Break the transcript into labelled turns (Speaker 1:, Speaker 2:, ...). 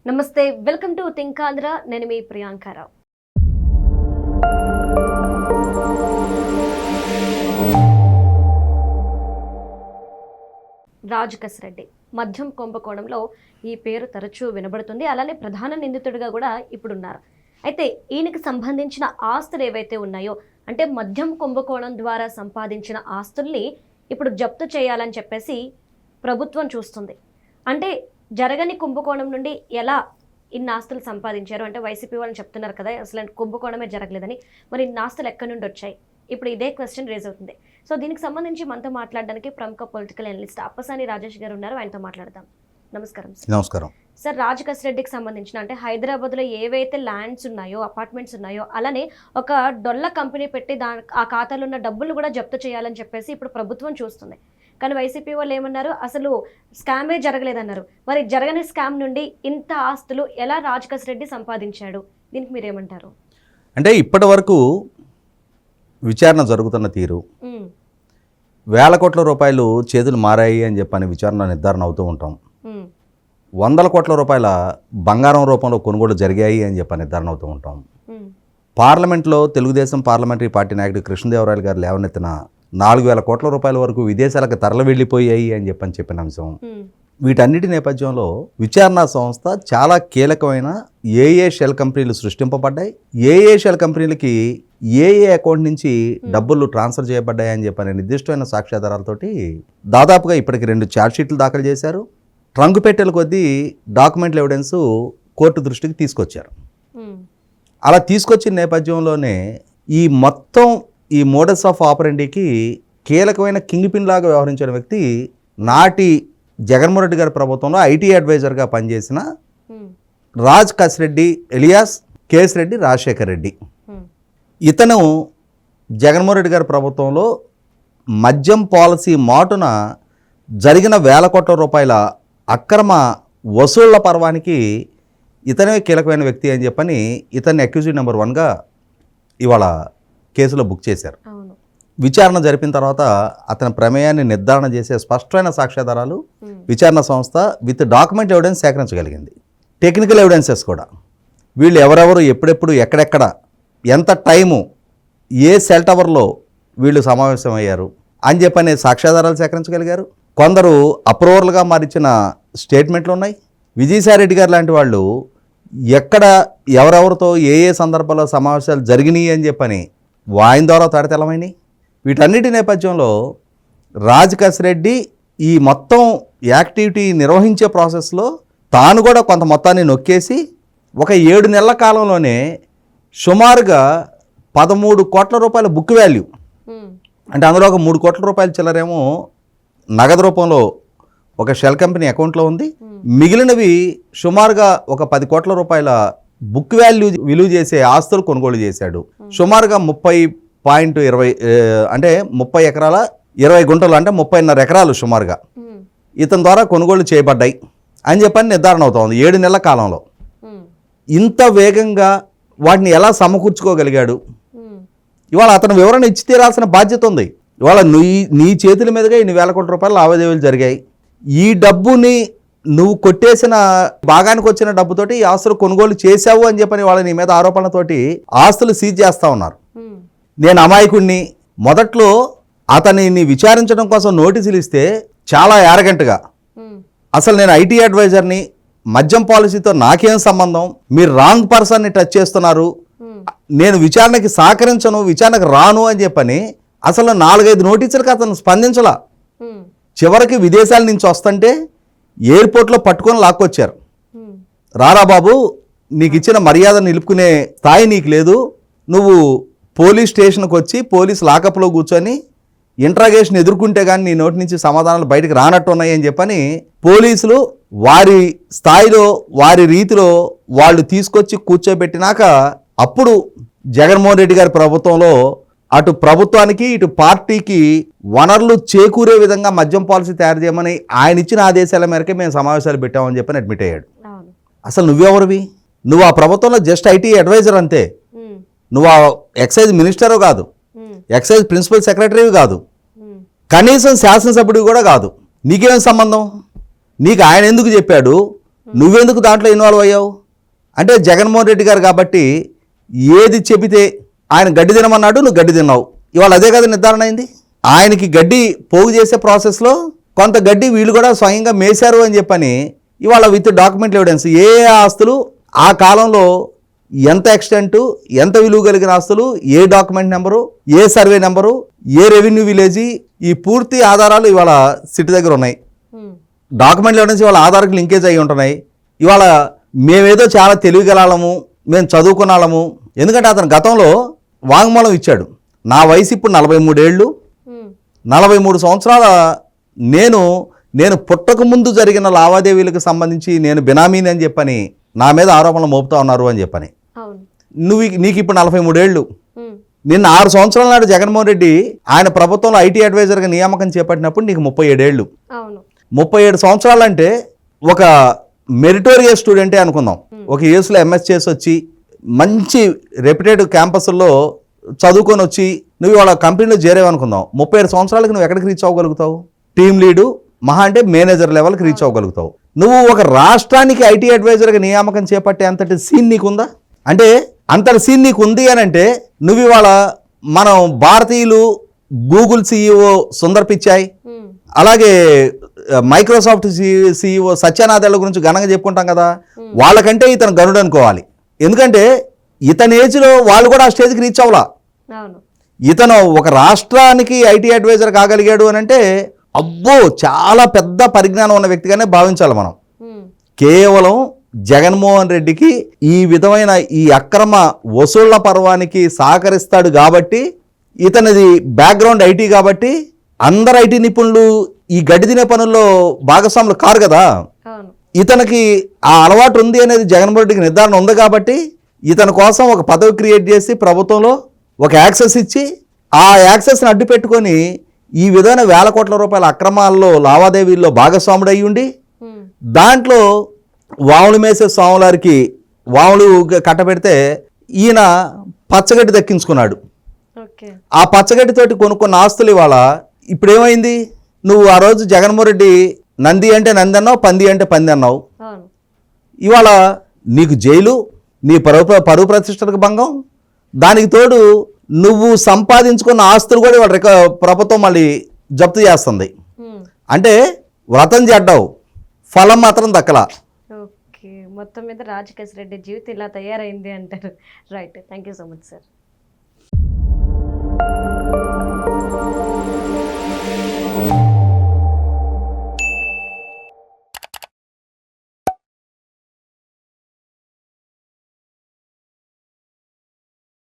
Speaker 1: నమస్తే, welcome to think Andhra. నేను మీ ప్రియాంకారావు. రాజ్ కసిరెడ్డి మద్యం కుంభకోణంలో ఈ పేరు తరచూ వినబడుతుంది. అలానే ప్రధాన నిందితుడిగా కూడా ఇప్పుడున్నారు. అయితే ఈయనకి సంబంధించిన ఆస్తులు ఏవైతే ఉన్నాయో, అంటే మద్యం కుంభకోణం ద్వారా సంపాదించిన ఆస్తుల్ని ఇప్పుడు జప్తు చేయాలని చెప్పేసి ప్రభుత్వం చూస్తుంది. అంటే జరగని కుంభకోణం నుండి ఎలా ఇన్ని ఆస్తులు సంపాదించారు అంటే వైసీపీ వాళ్ళని చెప్తున్నారు కదా, అసలు కుంభకోణమే జరగలేదని. మరి ఇన్ని ఆస్తులు ఎక్కడి నుండి వచ్చాయి? ఇప్పుడు ఇదే క్వశ్చన్ రేజ్ అవుతుంది. సో దీనికి సంబంధించి మనతో మాట్లాడడానికి ప్రముఖ పొలిటికల్ అనలిస్ట్ అప్పసాని రాజేష్ గారు ఉన్నారు. ఆయనతో మాట్లాడదాం. నమస్కారం సార్.
Speaker 2: నమస్కారం
Speaker 1: సార్. రాజ్ కసిరెడ్డికి సంబంధించిన అంటే హైదరాబాద్లో ఏవైతే ల్యాండ్స్ ఉన్నాయో, అపార్ట్మెంట్స్ ఉన్నాయో, అలానే ఒక డొల్ల కంపెనీ పెట్టి ఆ ఖాతాలో ఉన్న డబ్బులు కూడా జప్తు చేయాలని చెప్పేసి ఇప్పుడు ప్రభుత్వం చూస్తుంది. కానీ వైసీపీ వాళ్ళు ఏమన్నారు, అసలు స్కామే జరగలేదన్నారు. మరి జరగని స్కామ్ నుండి ఇంత ఆస్తులు ఎలా రాజ్ కసిరెడ్డి సంపాదించాడు? దీనికి మీరేమంటారు?
Speaker 2: అంటే ఇప్పటి వరకు విచారణ జరుగుతున్న తీరు, వేల కోట్ల రూపాయలు చేతులు మారాయి అని చెప్పని విచారణ నిర్ధారణ అవుతూ ఉంటాం. వందల కోట్ల రూపాయల బంగారం రూపంలో కొనుగోలు జరిగాయి అని చెప్పి నిర్ధారణ అవుతూ ఉంటాం. పార్లమెంట్లో తెలుగుదేశం పార్లమెంటరీ పార్టీ నాయకుడు కృష్ణదేవరాయలు గారు లేవనెత్తిన 4,000 కోట్ల రూపాయల వరకు విదేశాలకు తరలి వెళ్ళిపోయాయి అని చెప్పిన అంశం. వీటన్నిటి నేపథ్యంలో విచారణ సంస్థ చాలా కీలకమైన ఏ షెల్ కంపెనీలు సృష్టింపబడ్డాయి, ఏ షెల్ కంపెనీలకి ఏ అకౌంట్ నుంచి డబ్బులు ట్రాన్స్ఫర్ చేయబడ్డాయి అని చెప్పని నిర్దిష్టమైన సాక్ష్యాధారాలతోటి దాదాపుగా ఇప్పటికి 2 ఛార్జ్షీట్లు దాఖలు చేశారు. ట్రంక్ పెట్టెల కొద్దీ డాక్యుమెంట్ల ఎవిడెన్స్ కోర్టు దృష్టికి తీసుకొచ్చారు. అలా తీసుకొచ్చిన నేపథ్యంలోనే ఈ మొత్తం ఈ మోడస్ ఆఫ్ ఆపరెండీకి కీలకమైన కింగ్ పిన్ లాగా వ్యవహరించిన వ్యక్తి నాటి జగన్మోహన్ రెడ్డి గారి ప్రభుత్వంలో ఐటీ అడ్వైజర్గా పనిచేసిన రాజ్ కసిరెడ్డి ఎలియాస్ కేసిరెడ్డి రాజశేఖర్ రెడ్డి. ఇతను జగన్మోహన్ రెడ్డి గారి ప్రభుత్వంలో మద్యం పాలసీ మాటున జరిగిన వేల కోట్ల రూపాయల అక్రమ వసూళ్ల పర్వానికి ఇతనే కీలకమైన వ్యక్తి అని చెప్పని ఇతన్ని అక్యూజ్డ్ నెంబర్ 1గా ఇవాళ కేసులో బుక్ చేశారు. విచారణ జరిపిన తర్వాత అతని ప్రమేయాన్ని నిర్ధారణ చేసే స్పష్టమైన సాక్ష్యాధారాలు విచారణ సంస్థ విత్ డాక్యుమెంట్ ఎవిడెన్స్ సేకరించగలిగింది. టెక్నికల్ ఎవిడెన్సెస్ కూడా, వీళ్ళు ఎవరెవరు ఎప్పుడెప్పుడు ఎక్కడెక్కడ ఎంత టైము ఏ సెల్ టవర్లో వీళ్ళు సమావేశమయ్యారు అని చెప్పనే సాక్ష్యాధారాలు సేకరించగలిగారు. కొందరు అప్రూవర్లుగా మారిచ్చిన స్టేట్మెంట్లు ఉన్నాయి. విజయసాయిరెడ్డి గారు లాంటి వాళ్ళు ఎక్కడ ఎవరెవరితో ఏ సందర్భాల్లో సమావేశాలు జరిగినాయి అని చెప్పని ఆయన ద్వారా తడతెలమైనవి. వీటన్నిటి నేపథ్యంలో రాజ్ కసిరెడ్డి ఈ మొత్తం యాక్టివిటీ నిర్వహించే ప్రాసెస్లో తాను కూడా కొంత మొత్తాన్ని నొక్కేసి ఒక 7 నెలల కాలంలోనే సుమారుగా 13 కోట్ల రూపాయల బుక్ వాల్యూ, అంటే అందులో ఒక 3 కోట్ల రూపాయల చిల్లరేమో నగదు రూపంలో ఒక షెల్ కంపెనీ అకౌంట్లో ఉంది. మిగిలినవి సుమారుగా ఒక 10 కోట్ల రూపాయల బుక్ వాల్యూ విలువ చేసే ఆస్తులు కొనుగోలు చేశాడు. సుమారుగా 30.20 అంటే 30 ఎకరాల 20 గుంటలు, అంటే 30.5 ఎకరాలు సుమారుగా ఇతని ద్వారా కొనుగోలు చేయబడ్డాయి అని చెప్పని నిర్ధారణ అవుతుంది 7 నెలల కాలంలో. ఇంత వేగంగా వాటిని ఎలా సమకూర్చుకోగలిగాడు? ఇవాళ అతను వివరణ ఇచ్చి తీరాల్సిన బాధ్యత ఉంది. ఇవాళ నీ చేతుల మీదుగా ఇన్ని వేల కోట్ల రూపాయల లావాదేవీలు జరిగాయి. ఈ డబ్బుని నువ్వు కొట్టేసిన భాగానికి వచ్చిన డబ్బుతోటి ఈ ఆస్తులు కొనుగోలు చేశావు అని చెప్పని వాళ్ళ నీ మీద ఆరోపణలతోటి ఆస్తులు సీజ్ చేస్తూ ఉన్నారు. నేను అమాయకుడిని. మొదట్లో అతనిని విచారించడం కోసం నోటీసులు ఇస్తే చాలా యారగెంట్గా, అసలు నేను ఐటీ అడ్వైజర్ని, మద్యం పాలసీతో నాకేం సంబంధం, మీరు రాంగ్ పర్సన్ని టచ్ చేస్తున్నారు, నేను విచారణకి సహకరించను, విచారణకు రాను అని చెప్పని అసలు 4-5 నోటీసులకు అతను స్పందించలా. చివరికి విదేశాల నుంచి వస్తుంటే ఎయిర్పోర్ట్లో పట్టుకొని లాక్కొచ్చారు. రారా బాబు, నీకు ఇచ్చిన మర్యాద నిలుపుకునే స్థాయి నీకు లేదు, నువ్వు పోలీస్ స్టేషన్కి వచ్చి పోలీస్ లాకప్లో కూర్చొని ఇంట్రాగేషన్ ఎదుర్కొంటే కానీ నీ నోటి నుంచి సమాధానాలు బయటకు రానట్టు ఉన్నాయి అని చెప్పని పోలీసులు వారి స్థాయిలో వారి రీతిలో వాళ్ళు తీసుకొచ్చి కూర్చోబెట్టినాక అప్పుడు జగన్మోహన్ రెడ్డి గారి ప్రభుత్వంలో అటు ప్రభుత్వానికి ఇటు పార్టీకి వనరులు చేకూరే విధంగా మద్యం పాలసీ తయారు చేయమని ఆయన ఇచ్చిన ఆదేశాల మేరకే మేము సమావేశాలు పెట్టామని చెప్పని అడ్మిట్ అయ్యాడు. అసలు నువ్వెవరివి? నువ్వు ఆ ప్రభుత్వంలో జస్ట్ ఐటీ అడ్వైజర్ అంతే. నువ్వు ఆ ఎక్సైజ్ మినిస్టరు కాదు, ఎక్సైజ్ ప్రిన్సిపల్ సెక్రటరీ కాదు, కనీసం శాసనసభ్యుడు కూడా కాదు. నీకేం సంబంధం? నీకు ఆయన ఎందుకు చెప్పాడు? నువ్వెందుకు దాంట్లో ఇన్వాల్వ్ అయ్యావు అంటే జగన్మోహన్ రెడ్డి గారు కాబట్టి ఏది చెబితే ఆయన గడ్డి తినమన్నాడు, నువ్వు గడ్డి తిన్నావు. ఇవాళ అదే కదా నిర్ధారణ అయింది. ఆయనకి గడ్డి పోగు చేసే ప్రాసెస్లో కొంత గడ్డి వీళ్ళు కూడా స్వయంగా మేశారు అని చెప్పని ఇవాళ విత్ డాక్యుమెంట్ ఎవిడెన్స్ ఏ ఆస్తులు ఆ కాలంలో ఎంత ఎక్స్టెంటు, ఎంత విలువ కలిగిన ఆస్తులు, ఏ డాక్యుమెంట్ నెంబరు, ఏ సర్వే నెంబరు, ఏ రెవెన్యూ విలేజీ, ఈ పూర్తి ఆధారాలు ఇవాళ సిటీ దగ్గర ఉన్నాయి. డాక్యుమెంట్లు ఎవిడెన్స్ ఇవాళ ఆధార్కి లింకేజ్ అయ్యి ఉంటున్నాయి. ఇవాళ మేమేదో చాలా తెలివిగలాము, మేము చదువుకున్నాము. ఎందుకంటే అతను గతంలో వాంగ్మూలం ఇచ్చాడు. నా వయసు ఇప్పుడు 43 ఏళ్ళు, 43 సంవత్సరాల నేను పుట్టక ముందు జరిగిన లావాదేవీలకు సంబంధించి నేను బినామీని అని చెప్పని నా మీద ఆరోపణలు మోపుతా ఉన్నారు అని చెప్పని. నీకు ఇప్పుడు 43 ఏళ్ళు. నిన్న 6 సంవత్సరాల నాడు జగన్మోహన్ రెడ్డి ఆయన ప్రభుత్వంలో ఐటీ అడ్వైజర్గా నియామకం చేపట్టినప్పుడు నీకు 37 ఏళ్ళు. 37 సంవత్సరాలు అంటే ఒక మెరిటోరియస్ స్టూడెంటే అనుకుందాం. ఒక యూఎస్లో ఎంఎస్ చేసి వచ్చి మంచి రెప్యుటెడ్ క్యాంపస్లో చదువుకొని వచ్చి నువ్వు వాళ్ళ కంపెనీలో చేరేవనుకుందాం. 37 సంవత్సరాలకు నువ్వు ఎక్కడికి రీచ్ అవ్వగలుగుతావు? టీమ్ లీడు మహా అంటే మేనేజర్ లెవెల్కి రీచ్ అవ్వగలుగుతావు. నువ్వు ఒక రాష్ట్రానికి ఐటీ అడ్వైజర్గా నియామకం చేపట్టే అంతటి సీన్ నీకుందా? అంటే అంతటి సీన్ నీకు ఉంది అని అంటే నువ్వు ఇవాళ మనం భారతీయులు గూగుల్ CEO సుందర్ పిచాయ్, అలాగే మైక్రోసాఫ్ట్ CEO సత్యనాదెళ్ల గురించి ఘనంగా చెప్పుకుంటాం కదా. వాళ్ళకంటే ఇతను గనుడు అనుకోవాలి. ఎందుకంటే ఇతని ఏజ్లో వాళ్ళు కూడా ఆ స్టేజ్కి రీచ్ అవ్వాలా. ఇతను ఒక రాష్ట్రానికి ఐటీ అడ్వైజర్ కాగలిగాడు అని అంటే అబ్బో చాలా పెద్ద పరిజ్ఞానం ఉన్న వ్యక్తిగానే భావించాలి మనం. కేవలం జగన్మోహన్ రెడ్డికి ఈ విధమైన ఈ అక్రమ వసూళ్ల పర్వానికి సహకరిస్తాడు కాబట్టి, ఇతనిది బ్యాక్గ్రౌండ్ ఐటీ కాబట్టి అందరు ఐటీ నిపుణులు ఈ గడ్డి తినే పనుల్లో భాగస్వాములు కారు కదా. ఇతనికి ఆ అలవాటు ఉంది అనేది జగన్మోహన్ రెడ్డికి నిర్ధారణ ఉంది కాబట్టి ఇతని కోసం ఒక పదవి క్రియేట్ చేసి ప్రభుత్వంలో ఒక యాక్సెస్ ఇచ్చి ఆ యాక్సెస్ని అడ్డు పెట్టుకొని ఈ విధమైన వేల కోట్ల రూపాయల అక్రమాల్లో లావాదేవీల్లో భాగస్వాముడు అయ్యి ఉండి దాంట్లో వాములు మేసే స్వాములారికి వాములు కట్టబెడితే ఈయన పచ్చగడ్డి దక్కించుకున్నాడు. ఆ పచ్చగడ్డితోటి కొనుక్కున్న ఆస్తులు ఇవాళ ఇప్పుడు ఏమైంది? నువ్వు ఆ రోజు జగన్మోహన్ రెడ్డి నంది అంటే నంది అన్నావు, పంది అంటే పంది అన్నావు. ఇవాళ నీకు జైలు, నీ పరువు ప్రతిష్టలకు భంగం, దానికి తోడు నువ్వు సంపాదించుకున్న ఆస్తులు కూడా ఇవాళ ప్రభుత్వం మళ్ళీ జప్తు చేస్తుంది. అంటే వ్రతం చేడ్డావు, ఫలం మాత్రం దక్కలా.
Speaker 1: ఓకే, మొత్తం మీద రాజకేశ్ రెడ్డి జీవితం ఇలా తయారైంది అంటారు. Right, thank you so much sir.